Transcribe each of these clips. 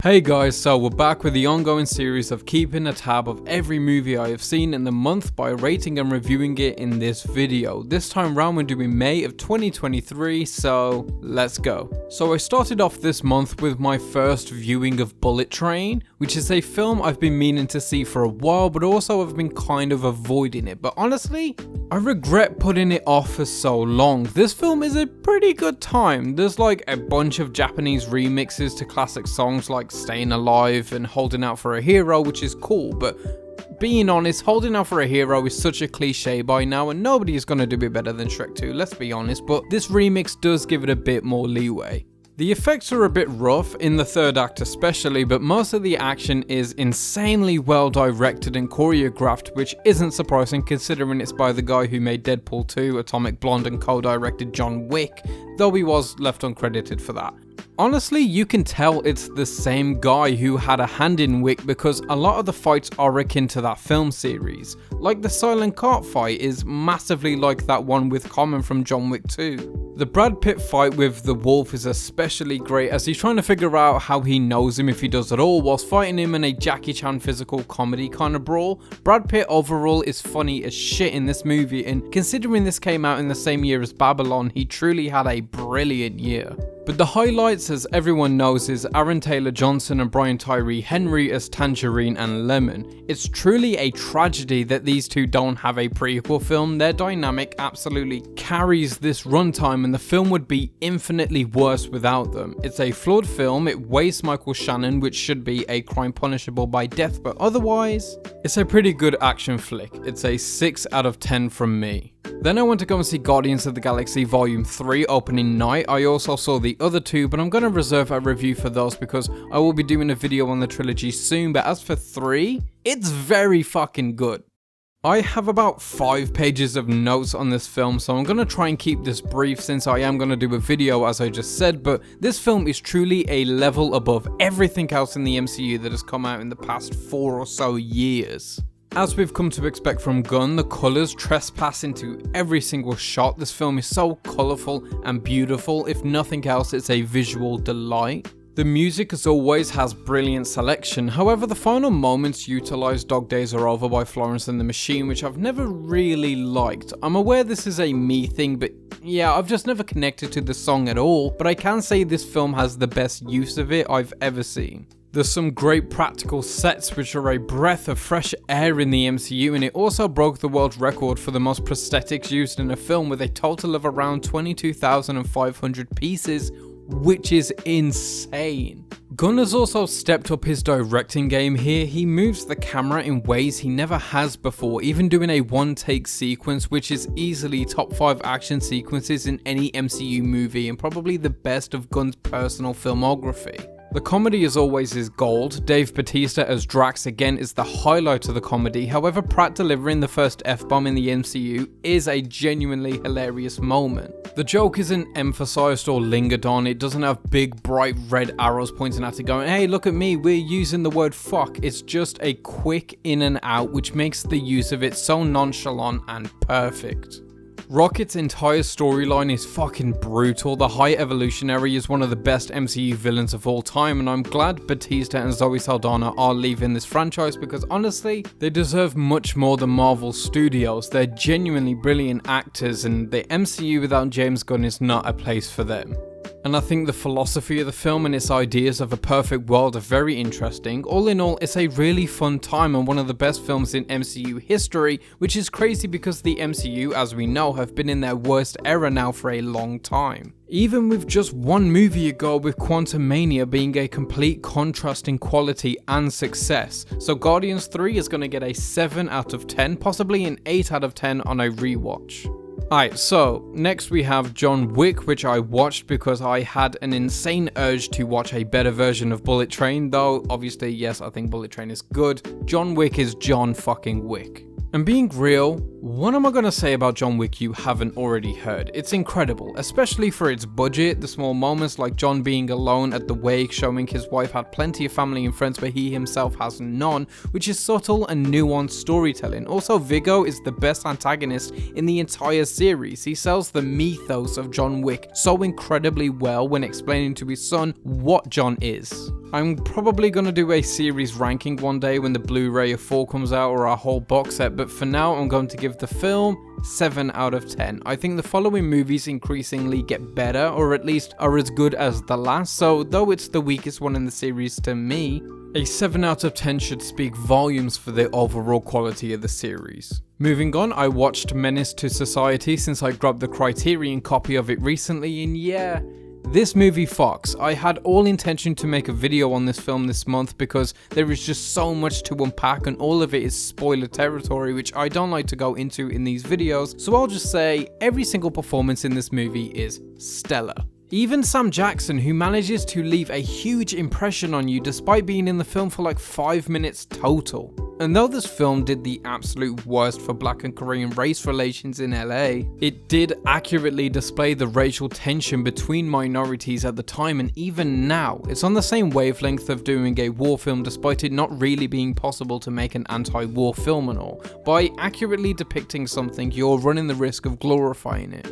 Hey guys, so we're back with the ongoing series of keeping a tab of every movie I have seen in the month by rating and reviewing it in this video. This time round we're doing May of 2023, so let's go. So I started off this month with my first viewing of Bullet Train, which is a film I've been meaning to see for a while, but also I've been kind of avoiding it. But honestly, I regret putting it off for so long. This film is a pretty good time. There's like a bunch of Japanese remixes to classic songs like Staying Alive and Holding Out for a Hero, which is cool, but being honest, Holding Out for a Hero is such a cliche by now and nobody is going to do it better than Shrek 2, let's be honest, but this remix does give it a bit more leeway. The effects are a bit rough, in the third act especially, but most of the action is insanely well directed and choreographed, which isn't surprising considering it's by the guy who made Deadpool 2, Atomic Blonde and co-directed John Wick, though he was left uncredited for that. Honestly, you can tell it's the same guy who had a hand in Wick because a lot of the fights are akin to that film series. Like the silent cart fight is massively like that one with Common from John Wick 2. The Brad Pitt fight with the wolf is especially great as he's trying to figure out how he knows him if he does at all whilst fighting him in a Jackie Chan physical comedy kind of brawl. Brad Pitt overall is funny as shit in this movie, and considering this came out in the same year as Babylon, he truly had a brilliant year. But the highlights, as everyone knows, is Aaron Taylor-Johnson and Brian Tyree Henry as Tangerine and Lemon. It's truly a tragedy that these two don't have a prequel film. Their dynamic absolutely carries this runtime and the film would be infinitely worse without them. It's a flawed film, it wastes Michael Shannon, which should be a crime punishable by death, but otherwise, it's a pretty good action flick. It's a 6 out of 10 from me. Then I went to go and see Guardians of the Galaxy Volume 3 opening night. I also saw the other two, but I'm going to reserve a review for those because I will be doing a video on the trilogy soon. But as for 3, it's very fucking good. I have about 5 pages of notes on this film, so I'm going to try and keep this brief since I am going to do a video as I just said, but this film is truly a level above everything else in the MCU that has come out in the past 4 or so years. As we've come to expect from Gunn, the colours trespass into every single shot. This film is so colourful and beautiful. If nothing else, it's a visual delight. The music, as always, has brilliant selection. However, the final moments utilise Dog Days Are Over by Florence and the Machine, which I've never really liked. I'm aware this is a me thing, but yeah, I've just never connected to the song at all. But I can say this film has the best use of it I've ever seen. There's some great practical sets which are a breath of fresh air in the MCU, and it also broke the world record for the most prosthetics used in a film with a total of around 22,500 pieces, which is insane. Gunn has also stepped up his directing game here. He moves the camera in ways he never has before, even doing a one-take sequence which is easily top 5 action sequences in any MCU movie and probably the best of Gunn's personal filmography. The comedy as always is gold. Dave Bautista as Drax again is the highlight of the comedy. However, Pratt delivering the first F-bomb in the MCU is a genuinely hilarious moment. The joke isn't emphasized or lingered on. It doesn't have big bright red arrows pointing at it going, hey, look at me, we're using the word fuck. It's just a quick in and out which makes the use of it so nonchalant and perfect. Rocket's entire storyline is fucking brutal. The High Evolutionary is one of the best MCU villains of all time, and I'm glad Bautista and Zoe Saldana are leaving this franchise because honestly, they deserve much more than Marvel Studios. They're genuinely brilliant actors, and the MCU without James Gunn is not a place for them. And I think the philosophy of the film and its ideas of a perfect world are very interesting. All in all, it's a really fun time and one of the best films in MCU history, which is crazy because the MCU, as we know, have been in their worst era now for a long time. Even with just one movie ago with Quantumania being a complete contrast in quality and success. So Guardians 3 is going to get a 7 out of 10, possibly an 8 out of 10 on a rewatch. Alright, so next we have John Wick, which I watched because I had an insane urge to watch a better version of Bullet Train, though obviously yes, I think Bullet Train is good. John Wick is John fucking Wick. And being real, what am I going to say about John Wick you haven't already heard? It's incredible, especially for its budget, the small moments like John being alone at the wake, showing his wife had plenty of family and friends but he himself has none, which is subtle and nuanced storytelling. Also, Viggo is the best antagonist in the entire series. He sells the mythos of John Wick so incredibly well when explaining to his son what John is. I'm probably gonna do a series ranking one day when the Blu-ray of 4 comes out or a whole box set, but for now I'm going to give the film 7 out of 10. I think the following movies increasingly get better, or at least are as good as the last, so though it's the weakest one in the series to me, a 7 out of 10 should speak volumes for the overall quality of the series. Moving on, I watched Menace II Society since I grabbed the Criterion copy of it recently, and yeah, this movie fucks. I had all intention to make a video on this film this month because there is just so much to unpack and all of it is spoiler territory, which I don't like to go into in these videos, so I'll just say every single performance in this movie is stellar. Even Sam Jackson, who manages to leave a huge impression on you despite being in the film for like 5 minutes total. And though this film did the absolute worst for Black and Korean race relations in LA, it did accurately display the racial tension between minorities at the time, and even now, it's on the same wavelength of doing a war film despite it not really being possible to make an anti-war film and all. By accurately depicting something, you're running the risk of glorifying it.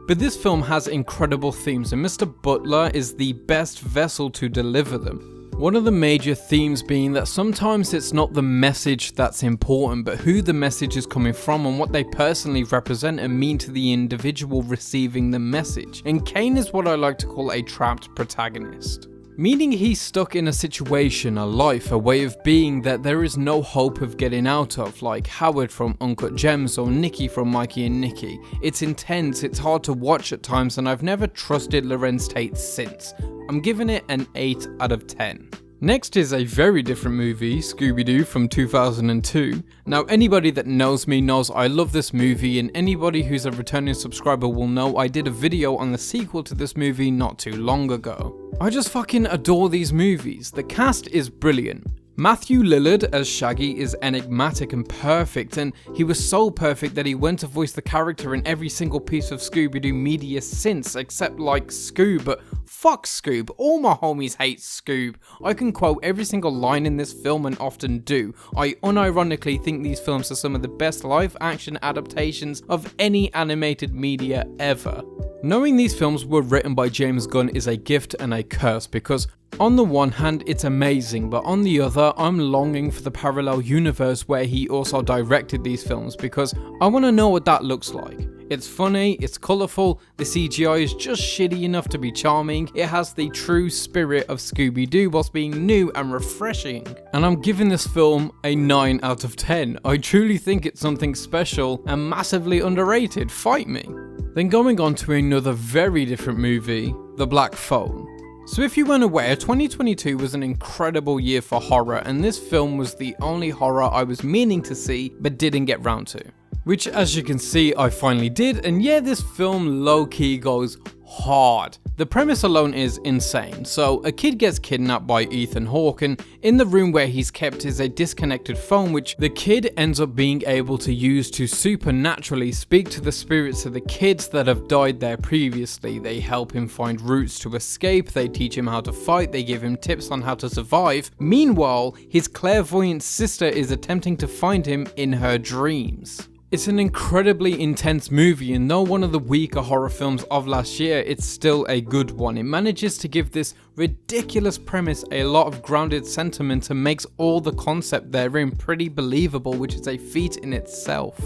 But this film has incredible themes, and Mr. Butler is the best vessel to deliver them. One of the major themes being that sometimes it's not the message that's important, but who the message is coming from and what they personally represent and mean to the individual receiving the message. And Kane is what I like to call a trapped protagonist. Meaning he's stuck in a situation, a life, a way of being that there is no hope of getting out of, like Howard from Uncut Gems or Nikki from Mikey and Nikki. It's intense, it's hard to watch at times, and I've never trusted Lorenz Tate since. I'm giving it an 8 out of 10. Next is a very different movie, Scooby-Doo from 2002. Now anybody that knows me knows I love this movie, and anybody who's a returning subscriber will know I did a video on the sequel to this movie not too long ago. I just fucking adore these movies. The cast is brilliant. Matthew Lillard as Shaggy is enigmatic and perfect, and he was so perfect that he went to voice the character in every single piece of Scooby-Doo media since, except like Scoob, but fuck Scoob, all my homies hate Scoob. I can quote every single line in this film and often do. I unironically think these films are some of the best live action adaptations of any animated media ever. Knowing these films were written by James Gunn is a gift and a curse, because on the one hand it's amazing, but on the other I'm longing for the parallel universe where he also directed these films, because I want to know what that looks like. It's funny, it's colourful, the CGI is just shitty enough to be charming, it has the true spirit of Scooby-Doo whilst being new and refreshing. And I'm giving this film a 9 out of 10. I truly think it's something special and massively underrated, fight me. Then going on to another very different movie, The Black Phone. So if you weren't aware, 2022 was an incredible year for horror, and this film was the only horror I was meaning to see but didn't get round to. Which, as you can see, I finally did, and yeah, this film low-key goes hard. The premise alone is insane. So a kid gets kidnapped by Ethan Hawke, and in the room where he's kept is a disconnected phone which the kid ends up being able to use to supernaturally speak to the spirits of the kids that have died there previously. They help him find routes to escape, they teach him how to fight, they give him tips on how to survive. Meanwhile, his clairvoyant sister is attempting to find him in her dreams. It's an incredibly intense movie, and though one of the weaker horror films of last year, it's still a good one. It manages to give this ridiculous premise a lot of grounded sentiment and makes all the concept therein pretty believable, which is a feat in itself.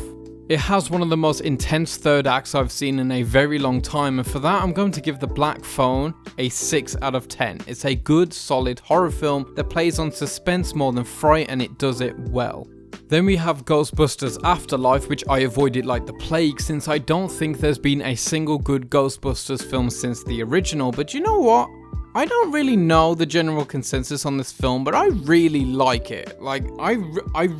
It has one of the most intense third acts I've seen in a very long time, and for that I'm going to give The Black Phone a 6 out of 10. It's a good, solid horror film that plays on suspense more than fright, and it does it well. Then we have Ghostbusters Afterlife, which I avoided like the plague since I don't think there's been a single good Ghostbusters film since the original, but you know what? I don't really know the general consensus on this film, but I really like it. Like, I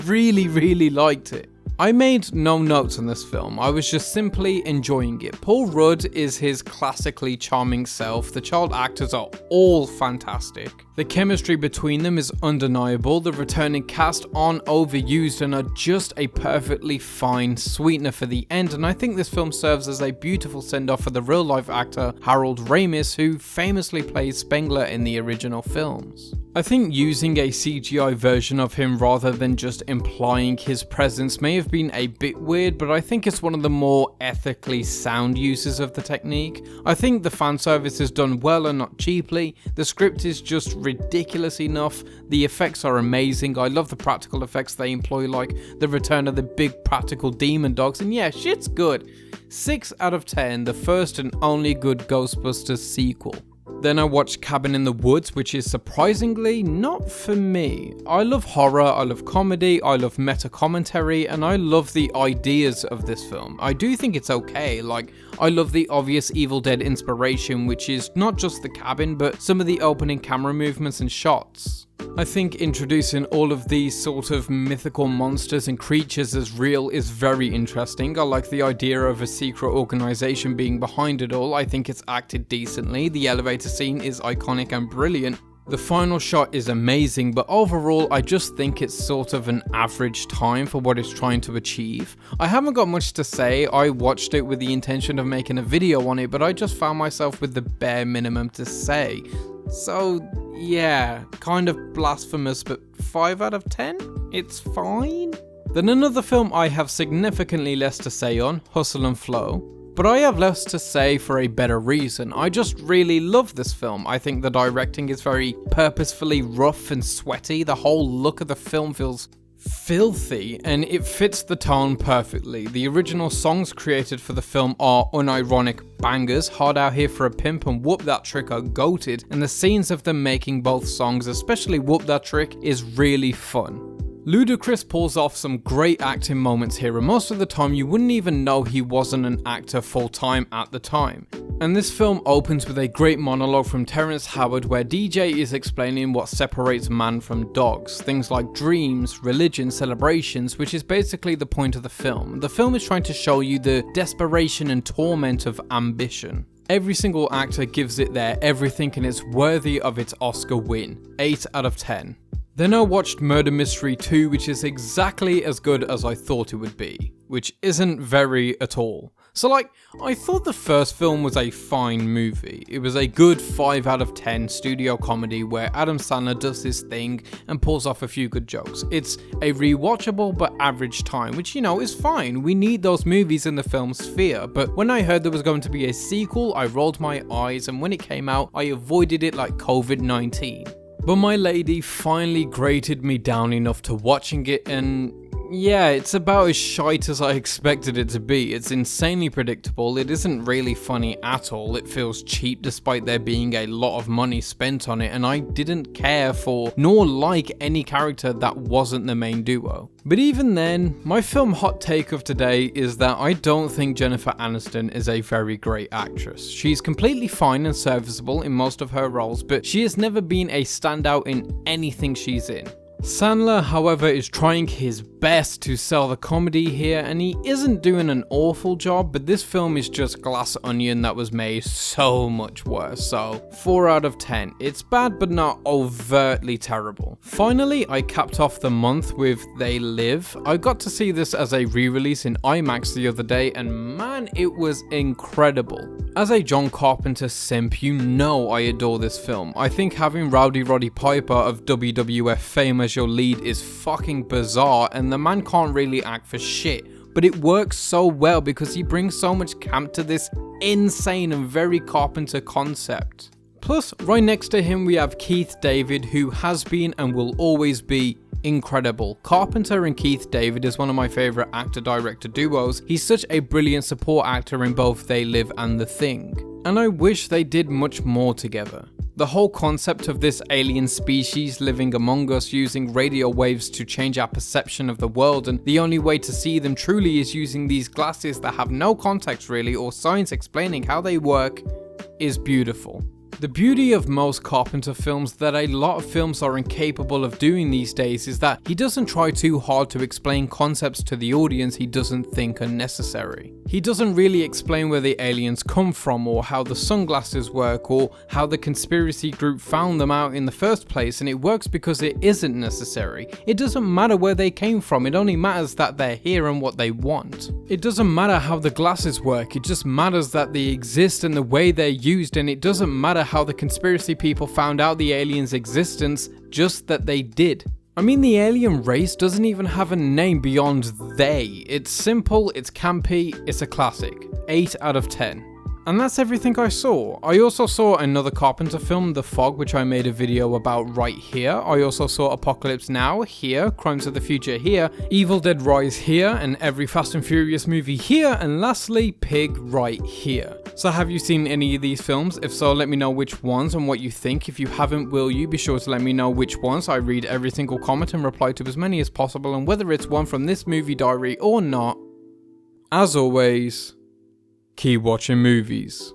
really liked it. I made no notes on this film, I was just simply enjoying it. Paul Rudd is his classically charming self, the child actors are all fantastic. The chemistry between them is undeniable, the returning cast aren't overused and are just a perfectly fine sweetener for the end, and I think this film serves as a beautiful send-off for the real-life actor Harold Ramis, who famously plays Spengler in the original films. I think using a CGI version of him rather than just implying his presence may have been a bit weird, but I think it's one of the more ethically sound uses of the technique. I think the fan service is done well and not cheaply, the script is just ridiculous enough, the effects are amazing, I love the practical effects they employ, like the return of the big practical demon dogs, and yeah, shit's good. 6 out of 10, the first and only good Ghostbusters sequel. Then I watched Cabin in the Woods, which is surprisingly not for me. I love horror, I love comedy, I love meta commentary, and I love the ideas of this film. I do think it's okay, like I love the obvious Evil Dead inspiration, which is not just the cabin, but some of the opening camera movements and shots. I think introducing all of these sort of mythical monsters and creatures as real is very interesting. I like the idea of a secret organization being behind it all. I think it's acted decently. The elevator scene is iconic and brilliant. The final shot is amazing, but overall I just think it's sort of an average time for what it's trying to achieve. I haven't got much to say. I watched it with the intention of making a video on it, but I just found myself with the bare minimum to say. So yeah, kind of blasphemous, but 5 out of 10? It's fine. Then another film I have significantly less to say on, Hustle and Flow. But I have less to say for a better reason. I just really love this film. I think the directing is very purposefully rough and sweaty. The whole look of the film feels filthy, and it fits the tone perfectly. The original songs created for the film are unironic bangers. Hard Out Here for a Pimp and Whoop That Trick are goated, and the scenes of them making both songs, especially Whoop That Trick, is really fun. Ludacris pulls off some great acting moments here, and most of the time you wouldn't even know he wasn't an actor full time at the time. And this film opens with a great monologue from Terrence Howard where DJ is explaining what separates man from dogs, things like dreams, religion, celebrations, which is basically the point of the film. The film is trying to show you the desperation and torment of ambition. Every single actor gives it their everything and it's worthy of its Oscar win. 8 out of 10. Then I watched Murder Mystery 2, which is exactly as good as I thought it would be, which isn't very at all. So like, I thought the first film was a fine movie. It was a good 5 out of 10 studio comedy where Adam Sandler does his thing and pulls off a few good jokes. It's a rewatchable but average time, which you know is fine. We need those movies in the film sphere, but when I heard there was going to be a sequel, I rolled my eyes, and when it came out, I avoided it like COVID-19. But my lady finally grated me down enough to watching it, and yeah, it's about as shite as I expected it to be. It's insanely predictable, it isn't really funny at all, it feels cheap despite there being a lot of money spent on it, and I didn't care for nor like any character that wasn't the main duo. But even then, my film hot take of today is that I don't think Jennifer Aniston is a very great actress. She's completely fine and serviceable in most of her roles, but she has never been a standout in anything she's in. Sandler, however, is trying his best to sell the comedy here, and he isn't doing an awful job, but this film is just Glass Onion that was made so much worse, so 4 out of 10. It's bad, but not overtly terrible. Finally, I capped off the month with They Live. I got to see this as a re-release in IMAX the other day, and man, it was incredible. As a John Carpenter simp, you know I adore this film. I think having Rowdy Roddy Piper of WWF fame as your lead is fucking bizarre, and the man can't really act for shit, but it works so well because he brings so much camp to this insane and very Carpenter concept. Plus, right next to him we have Keith David, who has been and will always be incredible. Carpenter and Keith David is one of my favourite actor-director duos. He's such a brilliant support actor in both They Live and The Thing, and I wish they did much more together. The whole concept of this alien species living among us using radio waves to change our perception of the world, and the only way to see them truly is using these glasses that have no context really or science explaining how they work, is beautiful. The beauty of most Carpenter films that a lot of films are incapable of doing these days is that he doesn't try too hard to explain concepts to the audience he doesn't think are necessary. He doesn't really explain where the aliens come from or how the sunglasses work or how the conspiracy group found them out in the first place, and it works because it isn't necessary. It doesn't matter where they came from, it only matters that they're here and what they want. It doesn't matter how the glasses work, it just matters that they exist and the way they're used, and it doesn't matter how the conspiracy people found out the aliens' existence, just that they did. I mean, the alien race doesn't even have a name beyond they. It's simple, it's campy, it's a classic. 8 out of 10. And that's everything I saw. I also saw another Carpenter film, The Fog, which I made a video about right here. I also saw Apocalypse Now here, Crimes of the Future here, Evil Dead Rise here, and every Fast and Furious movie here, and lastly, Pig right here. So have you seen any of these films? If so, let me know which ones and what you think. If you haven't, will you? Be sure to let me know which ones. I read every single comment and reply to as many as possible, and whether it's one from this movie diary or not, as always, keep watching movies.